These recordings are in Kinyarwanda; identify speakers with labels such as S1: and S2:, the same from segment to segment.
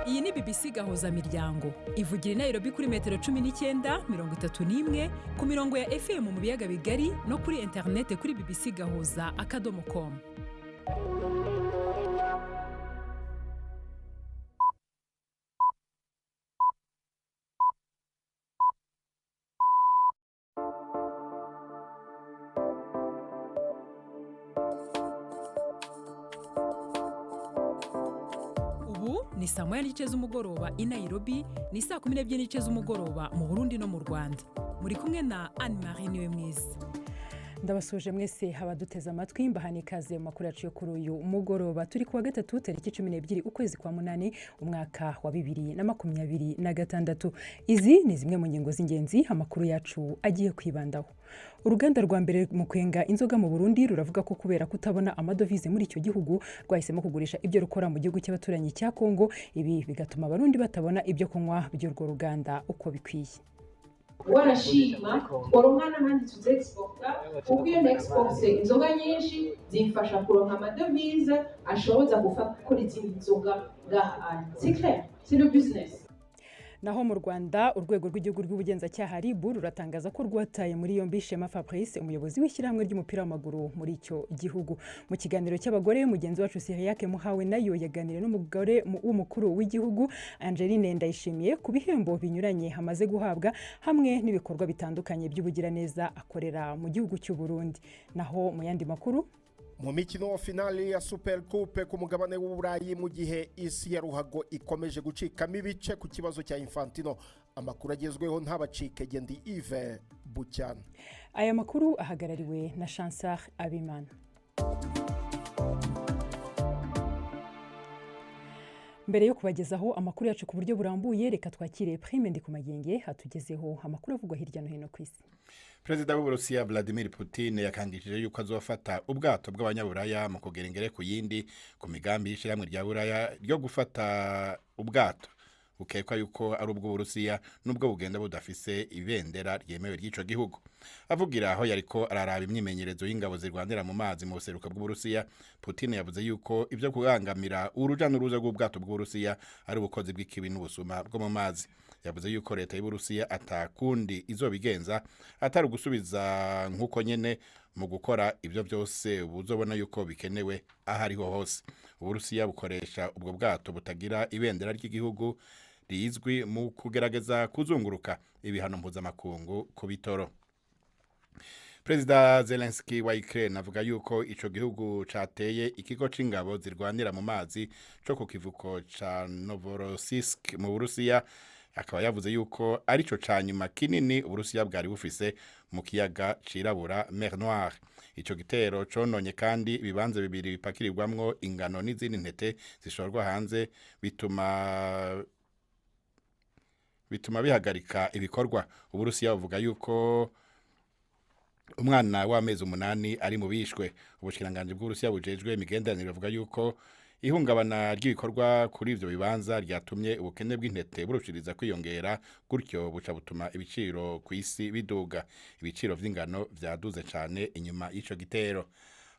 S1: Iyi ni BBC Gahuza Miryango ivugira i Nairobi kuri metero 19:31 ku mirongo ya FM mu biyaga bigari no kuri internet kuri bbcgahuza.com. Ni saa moya n'igice z'umugoroba i Nairobi, ni saa 12 n'igice z'umugoroba mu Burundi no mu Rwanda. Muri kumwe na Anne-Marie Niwemwiza.
S2: Ndabasuje mwese abaduteze amatwi mbahani ikaze mu makuru yacu yo kuri uyu mugoroba. Turi kuwa gatatu tariki 12 ukwezi kwa munani umwaka wa 2026. Izi ni zimwe mu ngingo z'ingenzi amakuru yacu agiye kwibandaho. Uruganda rwa mbere mu kwenga inzoga mu Burundi ruravuga ko kubera kutabona amadovize muri icyo gihugu rwahisemo kugurisha ibyo rukora mu gihugu cy'abaturanyi cya Kongo. Ibi bigatuma abarundi batabona ibyo kunywa by'urwo ruganda uko bikwiye.
S3: Wanashima koronka n'ahandi tuzexporta kuko iyo exporte inzoga nyinshi zimfasha kuronka amadovize ashoboza gukora izindi nzoga ngaha. C'est clair, c'est le business.
S2: Naho mu Rwanda urwego rw'igihugu rw'ubugenzacyaha RIB ruratangaza ko rwataye muri yombi Shema Fabrice umuyobozi w'ishyirahamwe ry'umupira w'amaguru muri icyo gihugu. Mu kiganiro cy'abagore mugenzi wacu Siriake Muhawe nayo yaganiriye n'umugore w'umukuru w'igihugu Angeline Ndayishimiye ku bihembo binyuranye hamaze guhabwa hamwe n'ibikorwa bitandukanye by'ubugiraneza akorera mu gihugu cy'u Burundi. Naho mu yandi makuru
S4: mu mikino finale ya Super Coupe ku mugabane w'Uburayi mu gihe isi ya ruhago ikomeje gucikamo ibice ku kibazo cya Infantino, amakuru agezweho ntabacike gendi Yves Bucyana.
S2: Aya makuru ahagarariwe na Chansar Abimana. Mbere yo kubagezaho amakuru yacu ku buryo burambuye, reka twakire Prime Ndikumagenge hatugezeho amakuru avugwa hirya no hino ku isi.
S5: Perezida w'Uburusiya Vladimir Putin yakangishije yuko azofata ubwato bw'abanyaburaya mu kugera ingere ku yindi ku migambi y'ishyirahamwe rya Buraya ryo gufata ubwato bukekwa yuko ari ubw'Uburusiya nubwo bugenda budafise ibendera ryemewe ry'ico gihugu. Avugira aho yariko araraba imyimenyerezo y'ingabo zirwanira mu mazi mu buseruka bw'Uburusiya, Putin yavuze yuko ivyo kugangamira uruja n'uruza rw'ubwato bw'Uburusiya ari ubukozi bw'ikibi n'ubusuma bwo mu mazi. Yavuze yuko leta y'Uburusiya atakundi izobigenza atari gusubiza nkuko nyene mu gukora ivyo byose buzobona yuko bikenewe ahariho hose. Uburusiya bukoresha ubwo bwato butagira ibendera ry'igihugu rizwi mu kugerageza kuzunguruka ibihano mpuzamakungu ku bitoro. Perezida Zelensky wa Ukraine avuga yuko ico gihugu cateye ikigo c'ingabo zirwanira mu mazi co ku kivuko ca Novorossiysk mu Burusiya. Akaba yavuze yuko arico canyuma kinini Uburusiya bwari bufise mu kiyaga cirabura Mer Noire. Ico gitero cononye kandi ibibanza bibiri bipakirirwamwo ingano n'izindi ntete zishorwa hanze bituma bihagarika ibikorwa. Uburusiya buvuga yuko umwana w'amezi 8 ari mu bishwe. Ubushikiranganje bw'Uburusiya bujejwe imigenderanire buvuga yuko ihungabana ry'ibikorwa kuri ivyo bibanza ryatumye ubukene bw'intete burushiriza kwiyongera, gutyo buca butuma ibiciro ku isi biduga. Ibiciro vy'ingano vyaduze cane inyuma y'ico gitero.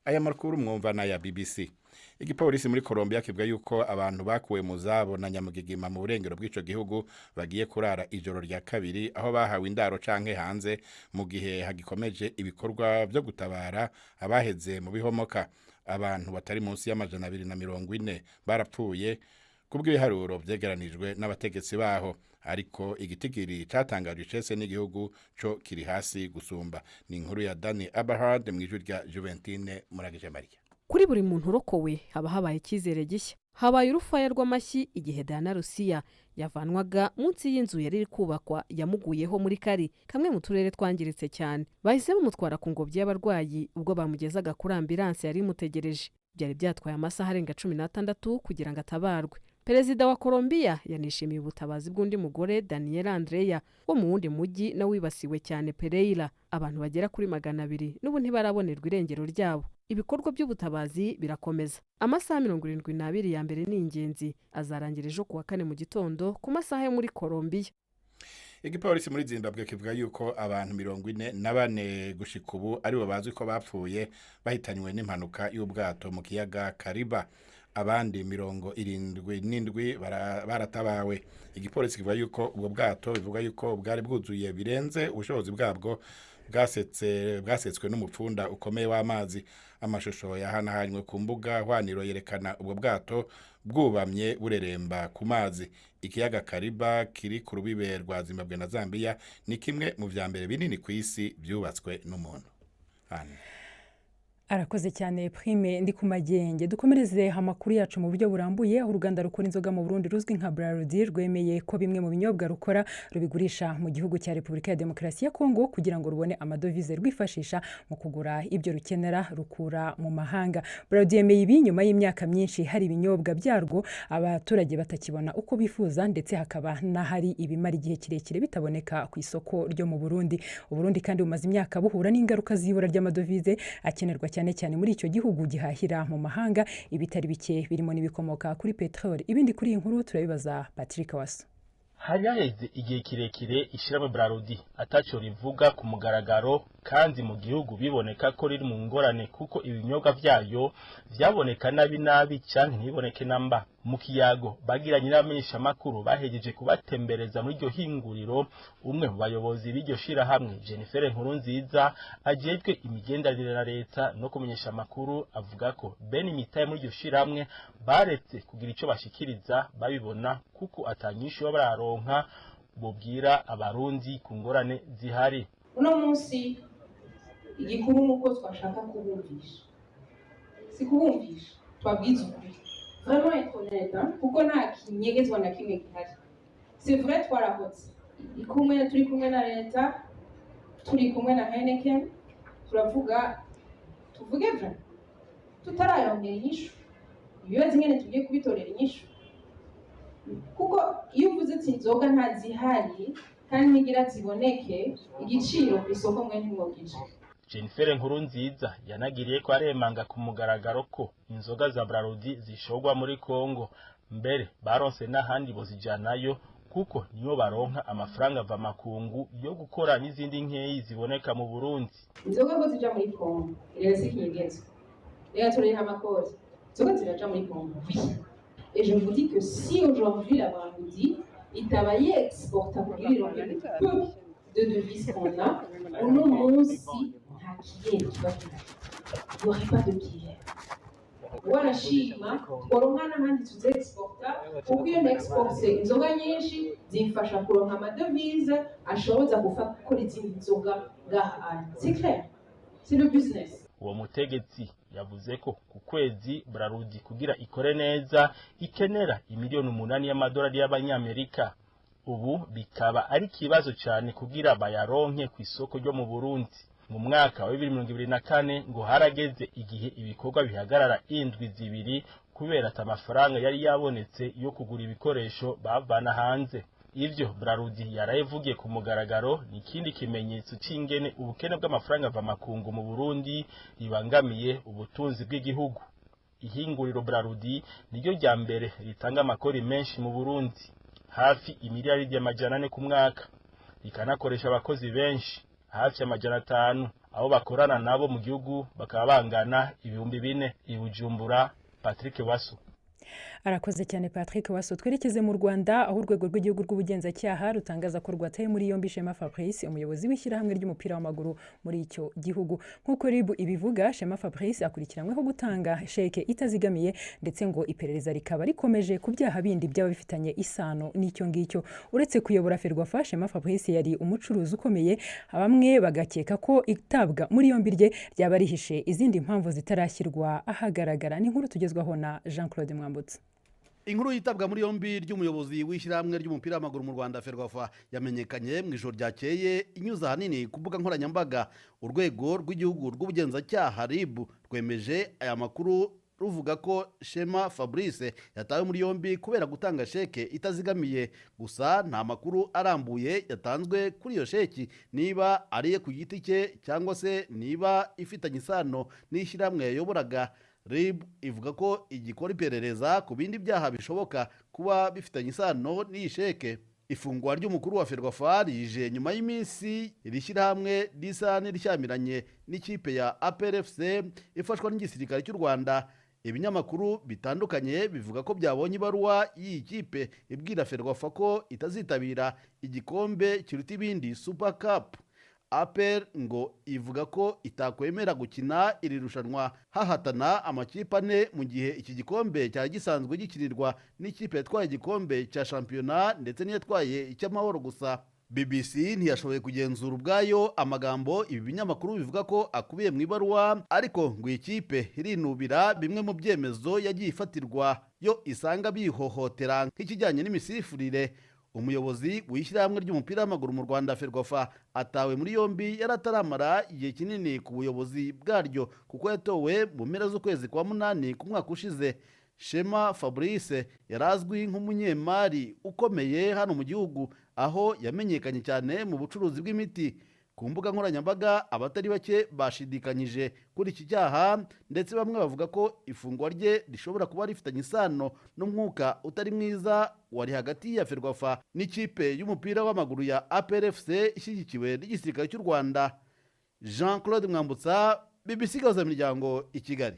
S5: Aya makuru mwumva na ya BBC. Igipolisi muri Colombia kivuga yuko abantu bakuwe mu zabo na nyamugigima mu burengero bw'ico gihugu bagiye kurara ijoro rya kabiri aho bahawe indaro canke hanze mu gihe hagikomeje ibikorwa byo gutabara abaheze mu bihomoka. Abantu batari munsi y'amajana 240 barapfuye kubw'ibiharuro vyegeranijwe n'abategetsi baho, ariko igitigiri catangaje cese n'igihugu co kiri hasi gusumba. Ni inkuru ya Dani Aberhard mwijwi rya Juventine Muragije Maria.
S6: Kuri buri muntu urokowe haba habaye icyizere gishya. Habaye urufaya rw'amashyi igihe Diana Rusiya yavanwaga munsi y'inzu yari iri kubakwa yamuguyeho muri Kari, kamwe mu turere twangiritse cyane. Bahise bamutwara ku ngobyi y'abarwayi ubwo bamugezaga kuri ambulance yari imutegereje. Byari byatwaye amasaha arenga 16 kugira ngo atabarwe. Perezida wa Colombia yanishimiye ubutabazi bw'undi mugore Daniela Andrea wo mu wundi mujyi na wibasiwe cyane Pereira. Abantu bagera kuri 200 n'ubu ntibarabonerwa irengero ryabo. Ibikorwa by'ubutabazi birakomeza. Amasaha 72 ya mbere ni ingenzi azarangira ejo kuwa 4 mu gitondo ku masaha yo muri Colombia.
S5: Igipolisi muri Zimbabwe kivuga yuko abantu 44 gushika ubu ari bo bazwi ko bapfuye bahitanywe n'impanuka y'ubwato mu kiyaga Kariba. abandi 77 baratabawe. Igipolisi kivuga yuko ubwo bwato bivuga yuko bwari bwuzuye birenze ubushobozi bwabwo bwasetswe n'umupfunda ukomeye w'amazi. Amashusho yahanahanywe ku mbuga hwaniro yerekana ubwo bwato bwubamye bureremba ku mazi. Ikiyaga Kariba kiri ku rubibe rwa Zimbabwe na Zambia ni kimwe mu vya mbere binini ku isi byubatswe n'umuntu.
S2: Arakoze cyane Prime ndi ku magenge. Dukomereze amakuru yacu mu buryo burambuye. Aho uruganda rukora inzoga mu Burundi ruzwi nka Braludi rwemeye ko bimwe mu binyobwa rukora rubigurisha mu gihugu cya Repubulika ya Demokarasi ya Kongo kugira ngo rubone amadovize rwifashisha mu kugura ibyo rukenera rukura mu mahanga. Braludi yemeye ibi nyuma y'imyaka myinshi hari ibinyobwa byarwo abaturage batakibona uko bifuza, ndetse hakaba n'ahari ibimara igihe kirekire bitaboneka ku isoko ryo mu Burundi. Uburundi kandi bumaze imyaka buhura n'ingaruka z'ibura ry'amadovize akenerwa cyane muri icyo gihugu gihahira mu mahanga ibitari bike birimo n'ibikomoka kuri petrole. Ibindi kuri iyi nkuru turabibaza Patrick Waso.
S7: Hari haheze igihe kirekire ishyirahamwe Braludi ataco rivuga ku mugaragaro, kandi mu gihugu biboneka ko riri mu ngorane kuko ibinyobwa vyayo vyaboneka nabi canke ntiboneke namba. Mu kiyago bagiranye n'abamenyesha makuru bahejeje kubatembereza muri iryo hinguriro, umwe mu bayobozi b'iryo shirahamwe Jennifer Nkurunziza ajejwe imigenderanire na leta no kumenyesha makuru avuga ko bene imitaye muri iryo shirahamwe baretse kugira ico bashikiriza babibona kuko atanyisho bararonka bobwira abarundi ku ngorane zihari.
S3: Uno munsi igikuru nuko twashaka kubumvisha, si kubumvisha twabwiza ukuri vraiment être honnête, kuko nta kinyegezwa na kimwe gihari. C'est vrai twarahotse turi kumwe na leta, turi kumwe na Heineken, tuvuge vrai tutarayongera inyishu ibibazo ingene tugiye kubitorera inyishu, kuko iyo uvuze ati inzoga ntazihari kandi nigira ziboneke igiciro ku isoko mwe ntimwogice.
S7: Jennifer Nkurunziza yanagiriye ko aremanga ku mugaragaro ko inzoga za Braludi zishogwa muri Kongo, mbere baronse n'ahandi bozijanayo kuko niyo baronka amafaranga ava makungu yo gukora n'izindi nkeyi ziboneka mu Burundi.
S3: Inzoga ngo zija muri Kongo rero si kinyegezwa, rero turiha amakori, inzoga ziraja muri Kongo. Et je vous dis que si aujourd'hui la Braludi itabaye exporta kugira ironke peu de devises qu'on a, uno munsi nta kigenda kiba gihari, il n'y aurait pas de billet. Wanashima tworonka n'ahandi tuze exporta, kuko iyo exporte inzoga nyinshi zimfasha kuronka amadovize ashoboza gukora izindi nzoga ngaha. C'est clair, c'est le business.
S7: Uwo mutegetsi yavuze ko ku kwezi Braludi kugira ikore neza ikenera imiliyoni 8 y'amadolari y'abanyamerika. Ubu bikaba ari kibazo cyane kugira bayaronke ku isoko ryo mu Burundi. Mu mwaka wa 2024 ngo harageze igihe ibikorwa bihagarara indwi zibiri kubera atamafaranga yari yabonetse yo kugura ibikoresho bavana hanze. Ivyo Braludi yarayevugiye ku mugaragaro ni kindi kimenyetso c'ingene ubukene bw'amafaranga ava makungu mu Burundi ribangamiye ubutunzi bw'igihugu. Ihinguriro Braludi niryo rya mbere ritanga amakori menshi mu Burundi, hafi imiliyaridi y'amajana ku mwaka, rikanakoresha abakozi benshi hafi amajana 5, aho bakorana nabo mu gihugu bakaba bangana 4,000. Ibujumbura, Patrick Waso.
S2: Arakoze cyane Patrick Waso. Twerekeze mu Rwanda aho urwego rw'igihugu rw'ubugenzacyaha rutangaza ko rwataye muri yombi Shema Fabrice, umuyobozi w'ishyirahamwe ry'umupira w'amaguru muri icyo gihugu. Nk'uko RIB ibivuga, Shema Fabrice akurikiranyweho gutanga sheke itazigamiye, ndetse ngo iperereza rikaba rikomeje ku byaha bindi byaba bifitanye isano n'icyo ngicyo. Uretse kuyobora Ferwafa, Shema Fabrice yari umucuruzi ukomeye, bamwe bagakeka ko itabwa muri yombi rye ryaba rihishe izindi mpamvu zitarashyirwa ahagaragara. Ni inkuru tugezwaho na Jean-Claude Mwambutse.
S8: Inkuru yitabwa muri yombi ry'umuyobozi w'ishyirahamwe ry'umupira w'amaguru mu Rwanda Ferwafa yamenyekanye mu ijoro ryakeye inyuza hanini ku mbuga nkoranyambaga. Urwego rw'igihugu rw'ubugenzacyaha RIB rwemeje aya makuru ruvuga ko Shema Fabrice yatawe muri yombi kubera gutanga sheke itazigamiye. Gusa nta makuru arambuye yatanzwe kuri iyo sheki, niba ariye ku giti cye cyangwa se niba ifitanye isano n'ishyirahamwe yayoboraga. RIB ivuga ko igikora iperereza ku bindi byaha bishoboka kuba bifitanye isano n'iyi sheke. Ifungwa ry'umukuru wa Ferwafa rije nyuma y'iminsi irishyirahamwe risa n'irishyamiranye n'ikipe ya APR FC ifashwa n'igisirikare cy'u Rwanda. ibinyamakuru bitandukanye bivuga ko byabonye ibaruwa y'iyi kipe ibwira Ferwafa ko itazitabira igikombe kiruta ibindi Super Cup. APR ngo ivuga ko itakwemera gukina iri rushanwa hahatana amakipe ane mu gihe iki gikombe cyari gisanzwe gikinirwa n'ikipe yatwaye igikombe cya shampiyona ndetse n'iyatwaye icy'amahoro gusa. BBC ntiyashoboye kugenzura ubwayo amagambo ibi binyamakuru bivuga ko akubiye mu ibaruwa, ariko ngo ikipe irinubira bimwe mu byemezo yagiye ifatirwa yo isanga bihohotera nk'ikijyanye n'imisifurire. Umuyobozi w'ishyirahamwe ry'umupira w'amaguru mu Rwanda Ferwafa atawe muri yombi yarataramara igihe kinini ku buyobozi bwaryo kuko yatowe mu mpera z'ukwezi kwa munani ku mwaka ushize. Shema Fabrice yarazwi nk'umunyemari ukomeye hano mu gihugu, aho yamenyekanye cyane mu bucuruzi bw'imiti. Ku mbuga nkoranyambaga abatari bake bashidikanyije kuri iki cyaha, ndetse bamwe bavuga ko ifungwa rye rishobora kuba rifitanye isano n'umwuka utari mwiza wari hagati ya Ferwafa n'ikipe y'umupira w'amaguru ya APR FC ishyigikiwe n'igisirikare cy'u Rwanda. Jean Claude Mwambutsa, BBC Gahuzamiryango, i Kigali.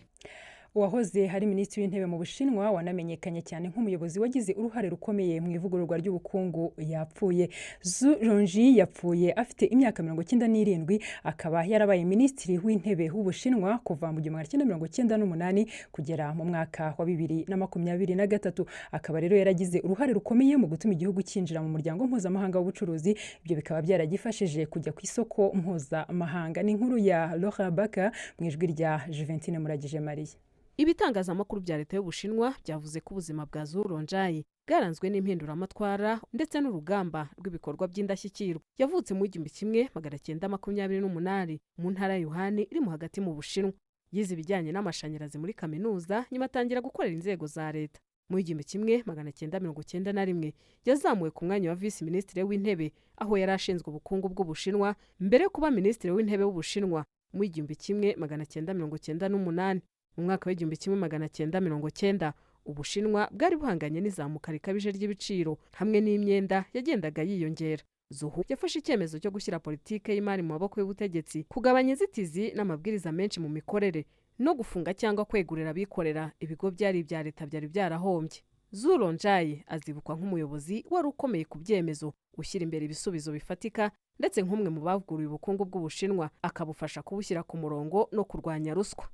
S2: uwahoze hari minisitiri w'intebe mu Bushinwa wanamenyekanye cyane nk'umuyobozi wagize uruhare rukomeye mu ivugururwa ry'ubukungu yapfuye. Zhu Rongji yapfuye afite imyaka 97, akaba yarabaye minisitiri w'intebe w'Ubushinwa kuva mu 1998 kugera mu mwaka wa 2023. Akaba rero yaragize uruhare rukomeye mu gutuma igihugu cyinjira mu muryango mpuzamahanga w'ubucuruzi, ibyo bikaba byaragifashije kujya ku isoko mpuzamahanga. Ni inkuru ya Laura Baka mu ijwi rya Juventine Muragije Marie.
S6: Ibitangazamakuru bya leta y'Ubushinwa byavuze ko ubuzima bwa Zhu Rongji bwaranzwe n'impinduramatwara ndetse n'urugamba rw'ibikorwa by'indashyikirwa. Yavutse mu 1928 mu ntara ya Yuhan iri mu hagati mu Bushinwa. Yize ibijyanye n'amashanyarazi muri kaminuza, nyuma atangira gukorera inzego za leta. Mu 1991 yazamuwe ku mwanya wa vice minisitiri w'intebe, aho yari ashinzwe ubukungu bw'Ubushinwa mbere yo kuba minisitiri w'intebe w'Ubushinwa mu 1998. Mu mwaka wa 1990 Ubushinwa bwari buhanganye n'izamuka rikabije ry'ibiciro hamwe n'imyenda yagendaga yiyongera. Zuhu yafashe icyemezo cyo gushyira politike y'imari mu maboko y'ubutegetsi, kugabanya inzitizi n'amabwiriza menshi mu mikorere, no gufunga cyangwa kwegurira abikorera ibigo byari ibya leta byari byarahombye. Zhu Rongji azibukwa nk'umuyobozi wari ukomeye ku byemezo, gushyira imbere ibisubizo bifatika, ndetse nk'umwe mu bavuguruye ubukungu bw'Ubushinwa akabufasha kubushyira ku murongo no kurwanya ruswa.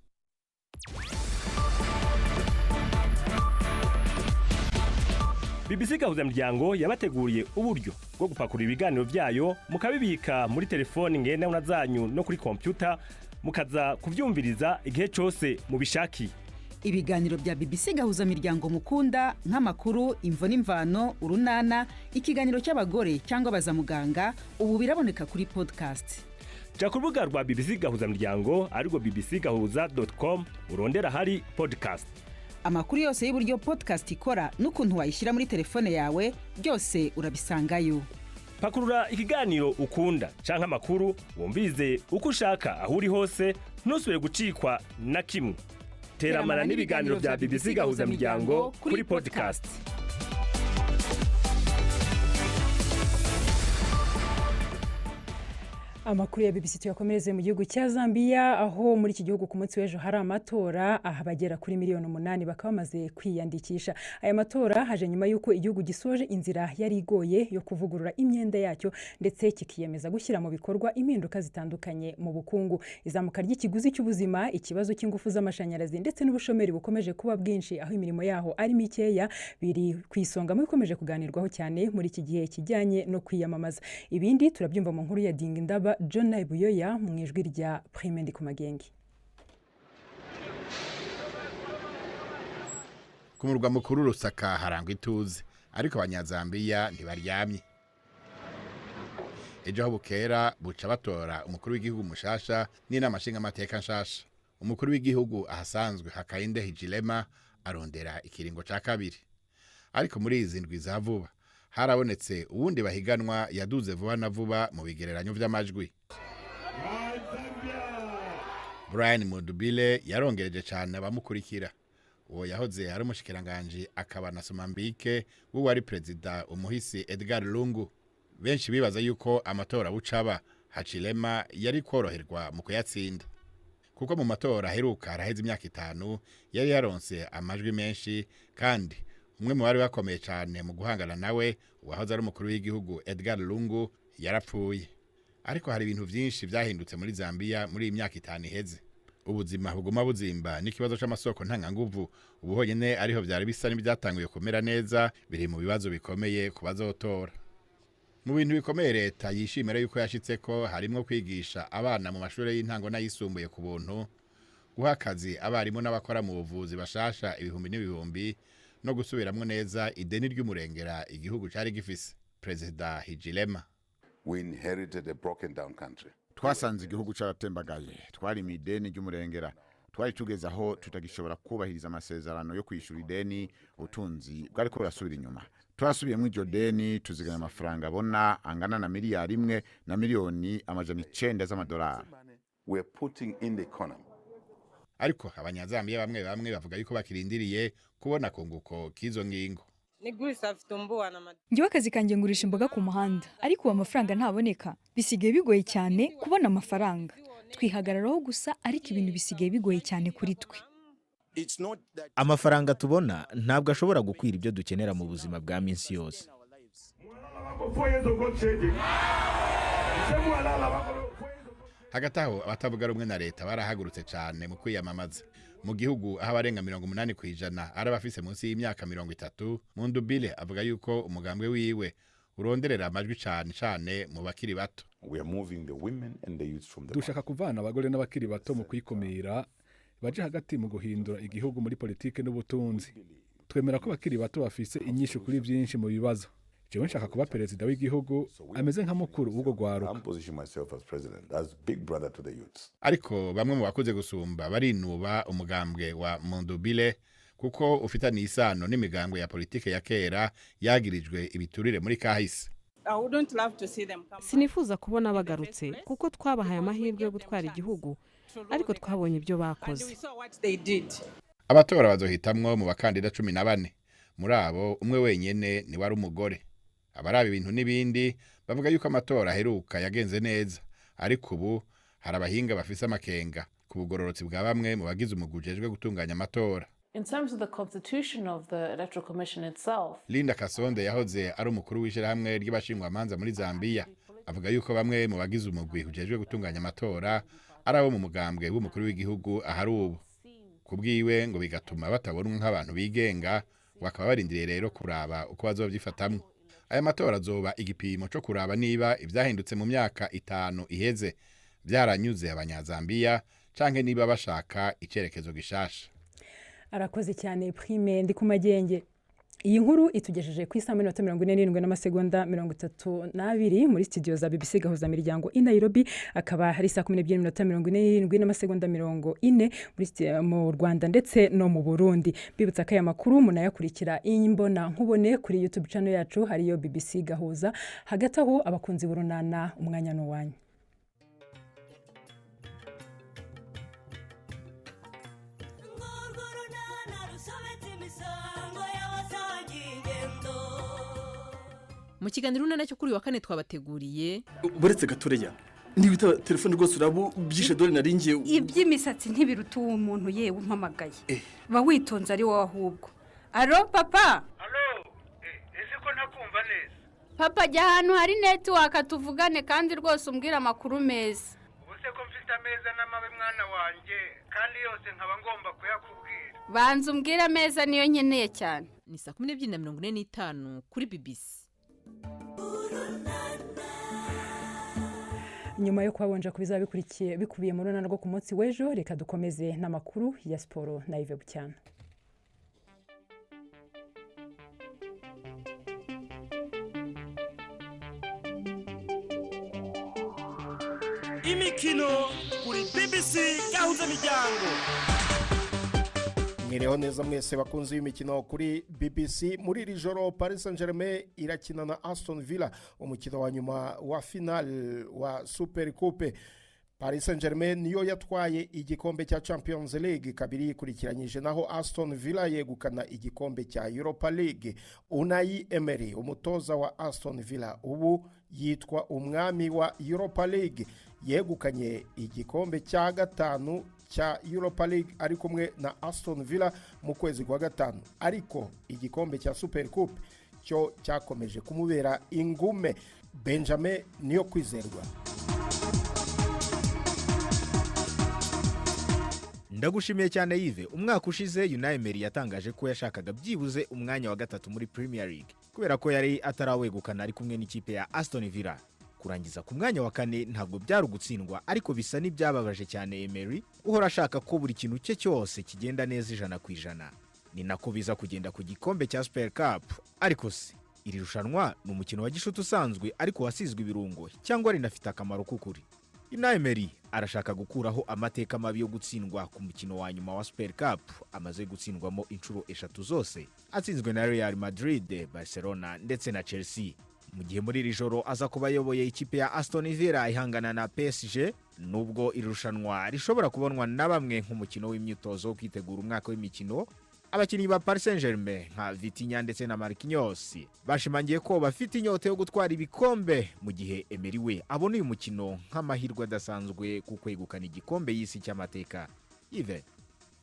S9: BBC Gahuzamiryango yabateguriye uburyo bwo gupakurura ibiganiro byayo mukabibika muri telefoni ngendanwa zanyu no kuri kompyuta, mukaza kuvyumviriza igihe cyose mubishakiye.
S10: Ibiganiro bya BBC Gahuzamiryango mukunda nk'amakuru, imvo n'imvano, urunana, ikiganiro cy'abagore cyangwa bazamuganga, ubu biraboneka kuri podcast.
S9: Ja ku rubuga rwa BBC Gahuzamiryango arirwo bbcgahuza.com urondera hari podcast.
S10: Amakuru yose y'uburyo podcast ikora n'ukuntu wayishyira muri telefone yawe byose urabisangayo.
S9: Pakurura ikiganiro ukunda canke amakuru wumvirize uko ushaka aho uri hose, ntusubire gucikwa na kimwe. Teramana n'ibiganiro bya BBC Gahuzamiryango kuri podcast.
S2: Amakuru ya BBC tuyakomereze mu gihugu cya Zambia, aho muri iki gihugu ku munsi w'ejo hari amatora, abagera kuri 8,000,000 bakaba bamaze kwiyandikisha. Aya matora haje nyuma y'uko igihugu gisoje inzira yari igoye yo kuvugurura imyenda yacyo, ndetse kikiyemeza gushyira mu bikorwa impinduka zitandukanye mu bukungu. Izamuka ry'ikiguzi cy'ubuzima, ikibazo cy'ingufu z'amashanyarazi, ndetse n'ubushomeri bukomeje kuba bwinshi aho imirimo yaho ari mikeya, biri kwisonga mu bikomeje kuganirwaho cyane muri iki gihe kijyanye no kwiyamamaza. Ibindi turabyumva mu nkuru ya Dingindaba John Naibuyoya mu ijwi rya Prime Ndikumagenge.
S5: Ku murwa mukuru Lusaka harangwa ituze, ariko abanyazambiya ntibaryamye. Ejo aho bukera buca batora umukuru w'igihugu mushasha n'inama nshingamateka nshasha. Umukuru w'igihugu ahasanzwe Hakainde Hichilema arondera ikiringo ca kabiri. Ariko muri izi ndwi za vuba harabonetse uwundi bahiganwa yaduze vuba na vuba mu bigereranyo vy'amajwi. Brian Mudubile yarongereje cyane abamukurikira. Uwo yahoze ari umushikiranganje akaba na Somambike wo wari president umuhisi Edgar Lungu. Benshi bibaza yuko amatora bucaba Hachilema yari koroherwa mu kuyatsinda. kuko mu matora aheruka araheze imyaka 5 yari yaronse amajwi menshi kandi umwe mu bari bakomeye cyane mu guhangana nawe uwahoze ari umukuru w'igihugu Edgar Lungu yarapfuye. Ariko hari ibintu byinshi byahindutse muri Zambia muri imyaka 5 iheze. Ubuzima buguma buzimba n'ikibazo c'amasoko ntanganguvu ubuhonyene ariho byari bisa n'ibyatanguye kumera neza biri mu bibazo bikomeye ku bazotora. Mu bintu bikomeye leta yishimira yuko yashitse ko harimo kwigisha abana mu mashuri y'intango n'ayisumbuye ku buntu, guha akazi abarimu n'abakora mu buvuzi bashasha ibihumbi n'ibihumbi no gusubiramwo neza ideni ry'umurengera igihugu cyari gifise. Perezida Hijilema:
S11: We inherited a broken down country.
S12: Twasanze igihugu caratembagaye, twari imideni ry'umurengera, twari tugeze aho tutagishobora kubahiriza amasezerano yo kwishura ideni, ubutunzi bwari ko burasubira inyuma. Twasubiyemo iryo deni tuziganya amafaranga abona angana na miliyari 1 na miliyoni amajana 9 z'amadolari.
S11: We're putting in the economy.
S5: Ariko abanyazambiya bamwe bavuga yuko bakirindiriye kubona kunguko kizo ngingo.
S13: Ngiwe akazi kanjye ngurisha imboga ku muhanda, ariko uwo amafaranga ntaboneka. Bisigaye bigoye cyane kubona amafaranga. Twihagararaho gusa, ariko ibintu bisigaye bigoye cyane kuri twe.
S14: Amafaranga tubona ntabwo ashobora gukwira ibyo dukenera mu buzima bwa minsi yose.
S5: Hagati aho abatavuga rumwe na leta barahagurutse cyane mu kwiyamamaza. Mu gihugu aho abarenga 80% ari abafise munsi y'imyaka 30, Mundubile avuga yuko umugambwe wiwe uronderera amajwi cyane mu bakiri bato.
S15: Dushaka kuvana abagore n'abakiri bato mu kwikumira baje hagati mu guhindura igihugu muri politike n'ubutunzi. Twemera ko bakiri bato bafise inyishu kuri byinshi mu bibazo. Jewe nshaka kuba perezida w'igihugu ameze nka mukuru ubwo gwaruka.
S5: Ariko bamwe mu bakuze gusumba barinuba umugambwe wa Mundubile kuko ufitanye isano n'imigambwe ya politike ya kera yagirijwe ibiturire muri kahise.
S6: Sinifuza kubona bagarutse kuko twabahaye amahirwe yo gutwara igihugu, ariko twabonye ibyo bakoze.
S5: Abatora bazohitamwo mu bakandida 14. Muri abo umwe wenyene ni wari umugore. Abaraba ibintu n'ibindi bavuga yuko amatora aheruka yagenze neza, ariko ubu hari abahinga bafise amakenga ku bugororotsi bwa bamwe mu bagize umugujejwe gutunganya amatora.
S16: In terms of the constitution of the Electoral Commission itself,
S5: Linda Kasonde yahoze ari umukuru w'ishirahamwe ry'abashingwamanza muri Zambia avuga yuko bamwe mu bagize umugwi ujejwe gutunganya amatora ari abo mu mugambwe w'umukuru w'igihugu ahari ubu. Kubwiwe ngo bigatuma batabonwa nk'abantu bigenga, bakaba barindiriye rero kuraba uko bazovyifatamwe. Aya matora azoba igipimo cyo kuraba niba ivyahindutse mu myaka 5 iheze byaranyuze abanyazambiya canke niba bashaka icerekezo gishasha.
S2: Arakoze cyane Prime ndi kumagenge. Iyi nkuru itugejeje ku isa 47:32 muri studio za BBC Gahuza Miryango i Nairobi, akaba hari saa 12:47 mu Rwanda ndetse no mu Burundi. Bibutsa ko aya makuru munayakurikira imbona nkubone kuri YouTube channel yacu hariyo BBC Gahuza. Hagati aho abakunzi burunana umwanya no wanyu.
S17: Mu kiganiro nacyo kuri wa kane twabateguriye
S18: buretse gatoreya nibita telefone rwose urabu byishe dore naringiye
S19: iby'imisatsi ntibiruta uwo muntu yewe umpamagaye ba witonze ari wowe ahubwo. Alo papa.
S20: Alo ese ko nakumva neza
S19: papa jya ahantu hari network tuvugane kandi rwose umbwira amakuru meza.
S20: ubuse ko mfite ameza n'amabe mwana wanjye kandi yose nkaba ngomba kuyakubwira.
S19: Banza umbwira ameza niyo nkeneye cyane.
S17: Ni saa 12:45 kuri BBC.
S2: Nyuma yo kwabonja kubiza bikubiye mu runana rwo ku munsi w'ejo, reka dukomeze n'amakuru ya siporo na Yves Bucyana.
S9: Imikino kuri BBC Gahuza Miryango.
S4: Mwireho neza mwese bakunzi y'imikino kuri BBC. Muri iri joro Paris Saint-Germain irakina na Aston Villa umukino wa nyuma wa final wa Super Coupe. Paris Saint-Germain niyo yatwaye igikombe cya Champions League kabiri ikurikiranyije, naho Aston Villa yegukana igikombe cya Europa League. Unai Emery umutoza wa Aston Villa ubu yitwa umwami wa Europa League, yegukanye igikombe cya gatanu cya Europa League ari kumwe na Aston Villa mu kwezi kwa gatanu, ariko igikombe cya Super Coupe cyo cyakomeje kumubera ingume. Benjamin niyo kwizerwa.
S14: Ndagushimiye cyane Yves. Umwaka ushize Unai Emery yatangaje ko yashakaga byibuze umwanya wa gatatu muri Premier League kubera ko yari atarawegukana ari kumwe n'ikipe ya Aston Villa. Kurangiza ku mwanya wa kane ntabwo byari ugutsindwa, ariko bisa n'ibyababaje cyane Emery uhora ashaka ko buri kintu cye cyose kigenda neza 100%. Ni nako biza kugenda ku gikombe cya Super Cup. Ariko se iri rushanwa ni umukino wa gishuti usanzwe ariko wasizwe ibirungo cyangwa rinafite akamaro k'ukuri? Unai Emery arashaka gukuraho amateka mabi yo gutsindwa ku mukino wa nyuma wa Super Cup amaze gutsindwamo inshuro 3 zose, atsinzwe na Real Madrid, Barcelona ndetse na Chelsea. Mu gihe muri iri joro aza kuba ayoboye ikipe ya Aston Villa ihangana na PSG, nubwo irushanwa rishobora kubonwa na bamwe nk'umukino w'imyitozo wo kwitegura umwaka w'imikino, abakinnyi ba Paris Saint-Germain nka Vitinha ndetse na Marquinhos bashimangiye ko bafite inyota yo gutwara ibikombe, mu gihe Emery we abona uyu mukino nk'amahirwe adasanzwe ku kwegukana igikombe y'isi cy'amateka. Yves,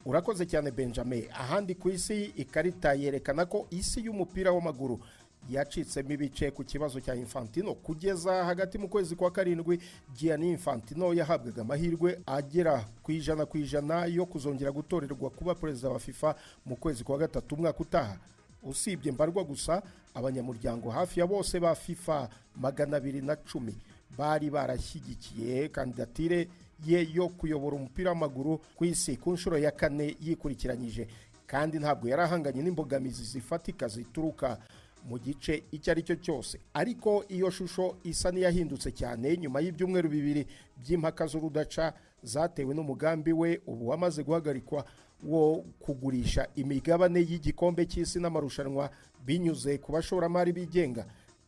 S4: urakoze cyane Benjamin. Ahandi ku isi ikarita yerekana ko isi y'umupira w'amaguru yacitsemo ibice ku kibazo cya Infantino. Kugeza hagati mu kwezi kwa karindwi, Gianni Infantino yahabwaga amahirwe agera ku 100% yo kuzongera gutorerwa kuba perezida wa FIFA mu kwezi kwa gatatu umwaka utaha. Usibye mbarwa gusa, abanyamuryango hafi ya bose ba FIFA 210 bari barashyigikiye kandidatire ye yo kuyobora umupira w'amaguru ku isi ku nshuro ya 4 yikurikiranyije, kandi ntabwo yarahanganye n'imbogamizi zifatika zituruka mu gice icyo ari cyo cyose. Ariko iyo shusho isa n'iyahindutse cyane nyuma y'ibyumweru 2 by'impaka z'urudaca zatewe n'umugambi we ubu wamaze guhagarikwa wo kugurisha imigabane y'igikombe cy'isi n'amarushanwa binyuze ku bashoramari bigenga.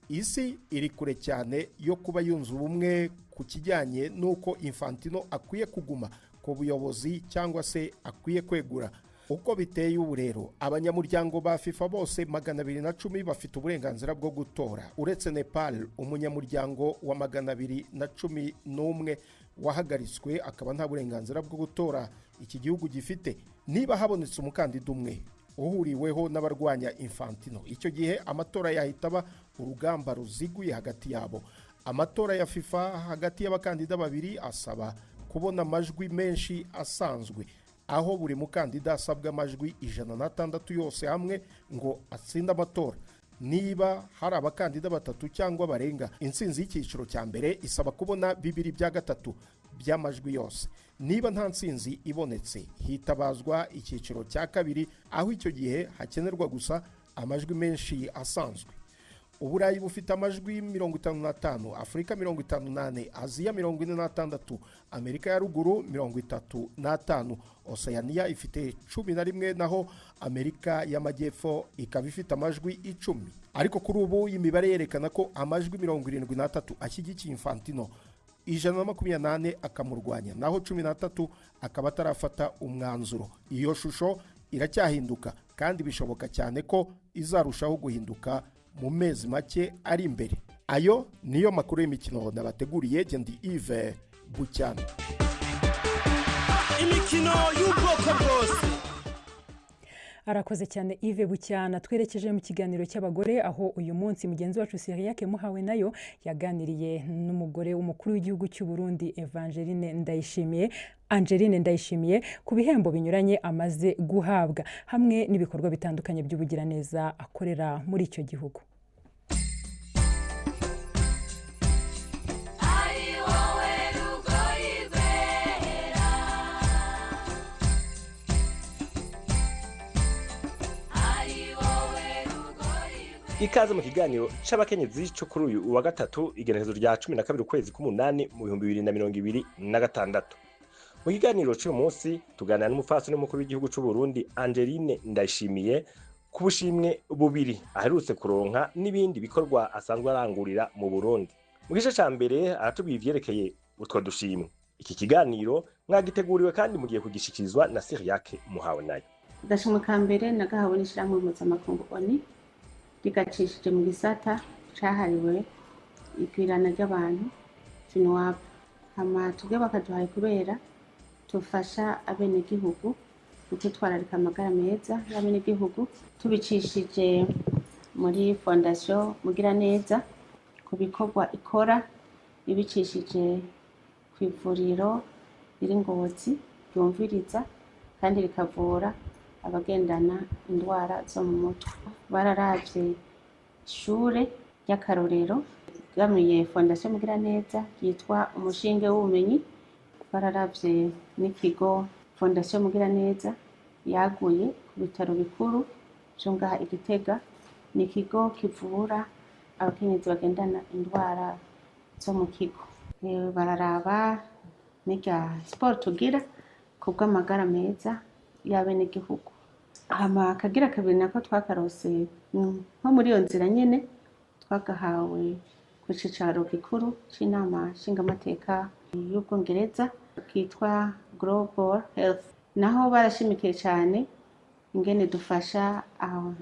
S4: Isi iri kure cyane yo kuba yunze ubumwe ku kijyanye n'uko Infantino akwiye kuguma ku buyobozi cyangwa se akwiye kwegura. Uko biteye ubu rero, abanyamuryango ba FIFA bose 210 bafite uburenganzira bwo gutora, uretse Nepal umunyamuryango wa 211 wahagaritswe akaba nta burenganzira bwo gutora iki gihugu gifite. Niba habonetse umukandida umwe uhuriweho n'abarwanya Infantino, icyo gihe amatora yahitaba urugamba ruziguye hagati yabo. Amatora ya FIFA hagati y'abakandida babiri asaba kubona amajwi menshi asanzwe, aho buri mukandida asabwa amajwi 106 yose hamwe ngo atsinde amatora. Niba hari abakandida 3 cyangwa barenga, intsinzi y'icyiciro cya mbere isaba kubona 2/3 by'amajwi yose. Niba nta ntsinzi ibonetse, hitabazwa icyiciro cya kabiri, aho icyo gihe hakenerwa gusa amajwi menshi asanzwe. Uburayi bufite amajwi 55, Afrika 58, Aziya 46, Amerika ya ruguru 35, Oceania ifite 11, naho Amerika y'amajyepfo ikaba ifite amajwi 10. Ariko kuri ubu imibare yerekana ko amajwi 73 ashyigikiye Infantino, 128 akamurwanya, naho 13 akaba atarafata umwanzuro. Iyo shusho iracyahinduka kandi bishoboka cyane ko izarushaho guhinduka mu mezi make ari imbere. Ayo niyo makuru y'imikino nabateguriye. Ndi Yves Bucyana.
S9: Imikino y'ubwoko bwose.
S2: Arakoze cyane Yves Bucyana. Twerekeje mu kiganiro cy'abagore, aho uyu munsi mugenzi wacu Cyriaque Muhawe nayo yaganiriye n'umugore w'umukuru w'igihugu cy'u Burundi Angeline Ndayishimiye ku bihembo binyuranye amaze guhabwa hamwe n'ibikorwa bitandukanye by'ubugiraneza akorera muri icyo gihugu.
S9: Ikaze mu kiganiro c'abakenyezi cyo kuri uyu wa gatatu igenekerezo rya 12 ukwezi k'umunani mu 2026. Mu kiganiro cy'uyu munsi tuganira n'umufasoni w'umukuru w'igihugu cy'u Burundi Angeline Ndayishimiye ku bushimwe bubiri aherutse kuronka n'ibindi bikorwa asanzwe arangurira mu Burundi. Mu gice ca mbere aratubwiye ivyerekeye utwo dushimwe. Iki kiganiro mwagiteguriwe kandi mugiye kugishikirizwa na Cyriaque Muhawe nayo.
S21: Agashimwe ka mbere nagahawe n'ishirahamwe mpuzamakungu ONU rigacishije mu gisata cahariwe ikwirana ry'abantu FINWAP. Hama tubwe bakaduhaye kubera tufasha abenegihugu gutwararika amagara meza y'abenegihugu tubicishije muri fondasiyo Mugiraneza ku bikorwa ikora ibicishije ku ivuriro riri Ngozi ryumviriza kandi rikavura abagendana indwara zo mu mutwe. Bararavye ishure ry'akarorero gamiye fondasiyo Mugiraneza yitwa umushinge w'ubumenyi. Bararavye n'ikigo fondasiyo Mugiraneza yaguye ku bitaro bikuru vyo ngaha i Gitega. Ni ikigo kivura abakenyezi bagendana indwara zo mu kigo. Bararaba n'irya siporo tugira ku bw'amagara meza y'abenegihugu. Hama akagira kabiri nako twakarose nko muri iyo nzira nyene twagahawe ku cicaro gikuru c'inama nshingamateka y'Ubwongereza kitwa Global Health. Naho barashimikiye cyane ingene dufasha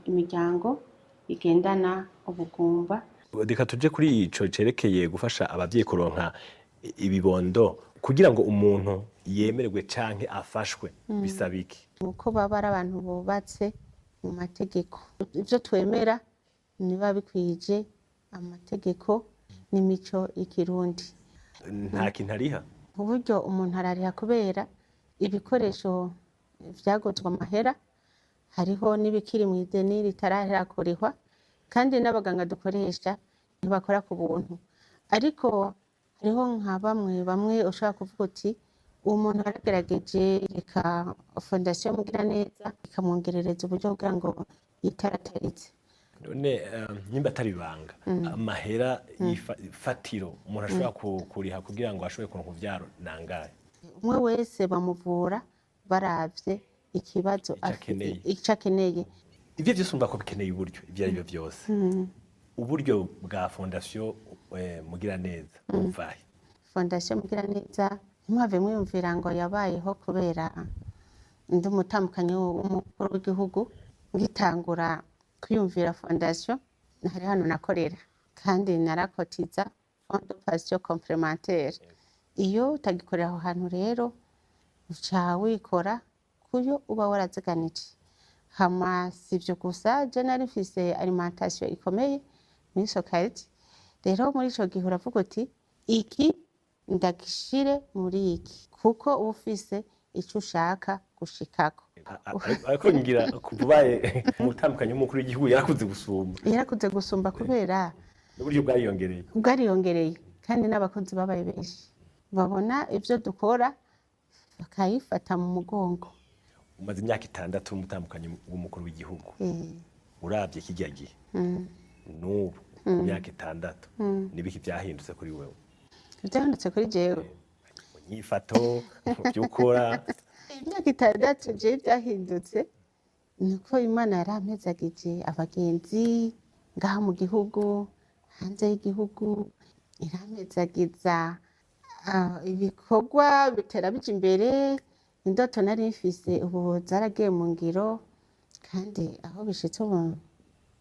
S21: imiryango igendana ubugumba.
S1: Reka tuje kuri ico cerekeye gufasha abavyeyi kuronka ibibondo kugira ngo umuntu yemererwe canke afashwe bisaba iki?
S21: Uko baba ari abantu bubatse mu mategeko, ivyo twemera niba bikwije amategeko n'imico y'ikirundi.
S1: Nta kintu ariha?
S21: Uburyo umuntu arariha kubera ibikoresho vyagozwe amahera, hariho n'ibikiri mu ideni ritarahera kurihwa, kandi n'abaganga dukoresha ntibakora ku buntu. Ariko hariho nka bamwe ushobora kuvuga uti uwo muntu aragerageje, reka fondasiyo Mugiraneza ikamwongerereza uburyo kugira ngo yitarataritse.
S1: None nimba atari ibanga amahera y'ifatiro umuntu ashobora kuriha kugira ngo ashobore kuronka uvyaro nangahe?
S21: Umwe wese bamuvura baravye ikibazo ico akeneye.
S1: Ivyo vyose umva ko bikeneye uburyo ivyo ari byo vyose. Uburyo bwa fondasiyo Mugiraneza uvahe?
S21: Fondasiyo Mugiraneza ntimwave mwiyumvira ngo yabayeho kubera ndi umutambukanyi w'umukuru w'igihugu. Ngitangura kwiyumvira fondasiyo hari hano nakorera kandi narakotiza fond de pension complémentaire. Iyo utagikorera aho hantu rero uca wikora kuyo uba waraziganije. Hama sivyo gusa, je nari mfise alimentation ikomeye muri Sokati. Rero muri ico gihe uravuga uti iki ndagishire muri iki kuko uba ufise ico ushaka gushikako.
S1: Ariko ngira kubaye umutambukanye w'umukuru w'igihugu
S21: yarakuze gusumba kubera
S1: uburyo
S21: bwariyongereye kandi n'abakozi babaye benshi babona ivyo dukora bakayifata mu mugongo.
S1: Umaze imyaka 6 umutambukanye w'umukuru w'igihugu. Uravye kijya gihe n'ubu imyaka 6 nibiki byahindutse kuri wewe?
S21: Byahindutse kuri jewe
S1: nyifato byukora.
S21: Imyaka 6 je byahindutse nuko Imana yarampezagije abagenzi ngaha mu gihugu, hanze y'igihugu, irampezagiza ibikorwa bitera bija imbere. Indoto nari mfise ubu zaragiye mu ngiro kandi aho bishitse ubu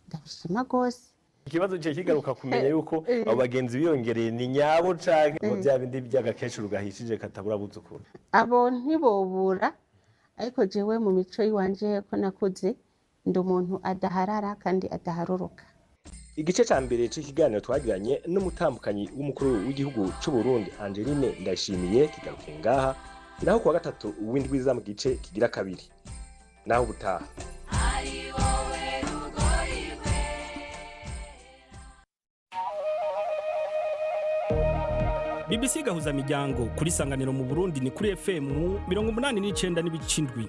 S21: ndabishima gose.
S1: Ikibazo cyo kigaruka kumenya yuko abo bagenzi biyongereye ni nyabo canke mu bya bindi by'agakecuru gahishije katabura buzukuru.
S21: Abo ntibobura, ariko jewe mu mico yiwanje ko nakuze ndi umuntu adaharara kandi adaharuruka.
S1: Igice ca mbere c'ikiganiro twagiranye n'umutambukanyi w'umukuru w'igihugu c'u Burundi Angeline Ndayishimiye kigaruke ngaha. Naho kuwa gatatu w'indwiza mu gice kigira kabiri. Naho butaha.
S9: BBC gahuza miryango kuri Sanganiro mu Burundi ni kuri FM 89 n'ibicindwi.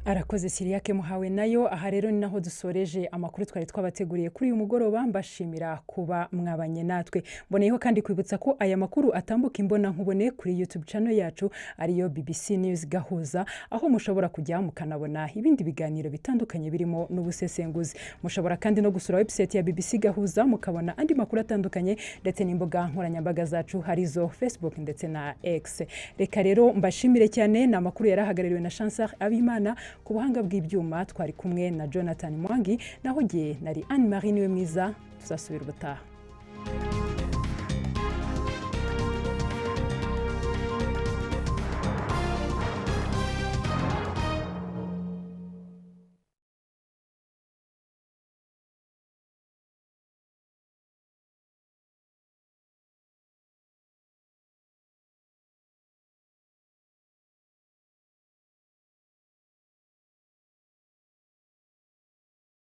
S2: Arakoze Siriake muhawe nayo. Aha rero ni naho dusoreje amakuru twari twabateguriye kuri uyu mugoroba. Mbashimira kuba mwabanye natwe. Mboneyeho kandi kwibutsa ko aya makuru atambuka imbona nkubone kuri YouTube channel yacu ariyo BBC News Gahuza, aho mushobora kujya mukanabona ibindi biganiro bitandukanye birimo n'ubusesenguzi. Mushobora kandi no gusura website ya BBC Gahuza mukabona andi makuru atandukanye ndetse n'imboga nkoranyambaga zacu harizo Facebook ndetse na X. Reka rero mbashimire cyane. Na makuru yarahagarariwe na Chancellor Abimana, ku buhanga bw'ibyuma twari kumwe na Jonathan Mwangi, naho giye nari Anne Marie niwe mwiza. Tuzasubira ubutaha.